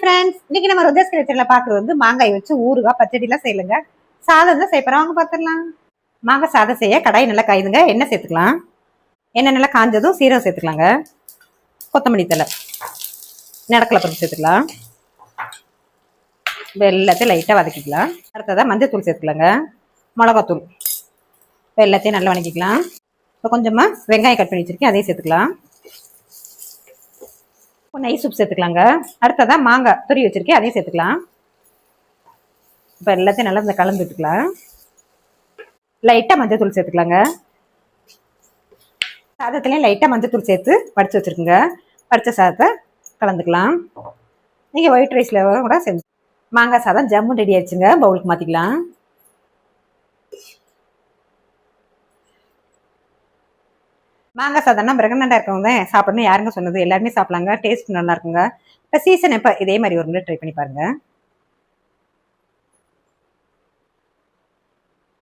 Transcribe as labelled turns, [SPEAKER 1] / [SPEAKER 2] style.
[SPEAKER 1] Friends, இன்னைக்கு நம்ம ரோஜாஸ் கிச்சன்ல பாக்குறது வந்து மாங்காய் வச்சு ஊறுகாய் பச்சடிலாம் செய்யலுங்க. சாதம் தான் செய்யறோம், வாங்க பாத்துடலாம். மாங்காய் சாதம் செய்ய கடாய் நல்லா காயுதுங்க. எண்ணெய் சேர்த்துக்கலாம். எண்ணெய் நல்லா காஞ்சதும் சீரகம் சேர்த்துக்கலாங்க. கொத்தமல்லி தழை, நடக்கலை பருப்பு சேர்த்துக்கலாம். எல்லாத்தையும் லைட்டாக வதக்கிக்கலாம். அடுத்ததான் மஞ்சள் தூள் சேர்த்துக்கலாங்க. மிளகாத்தூள் எல்லாத்தையும் நல்லா வதக்கிக்கலாம். இப்போ கொஞ்சமாக வெங்காயம் கட் பண்ணி வச்சிருக்கேன், அதையும் சேர்த்துக்கலாம். நெய் சூப் சேர்த்துக்கலாங்க. அடுத்ததான் மாங்காய் துருவி வச்சிருக்கேன், அதையும் சேர்த்துக்கலாம். இப்போ எல்லாத்தையும் நல்லா இந்த கலந்து விட்டுக்கலாம். லைட்டாக மஞ்சள் தூள் சேர்த்துக்கலாங்க. சாதத்துலேயும் லைட்டாக மஞ்சள் தூள் சேர்த்து வடித்து வச்சுருக்குங்க. வடித்த சாதத்தை கலந்துக்கலாம். நீங்கள் ஒயிட் ரைஸில் கூட செஞ்சு மாங்காய் சாதம் ஜம்மு ரெடி ஆயிடுச்சுங்க. பவுலுக்கு மாற்றிக்கலாம். மாங்காய் சாதம்னா பிரெக்னெண்டாக இருக்கவங்க தான் சாப்பிடணும் யாருங்க சொன்னது? எல்லாருமே சாப்பிடலாங்க. டேஸ்ட் நல்லா இருக்குங்க. இப்போ சீசன் இப்போ இதே மாதிரி ஒரு முறை ட்ரை பண்ணி பாருங்கள்.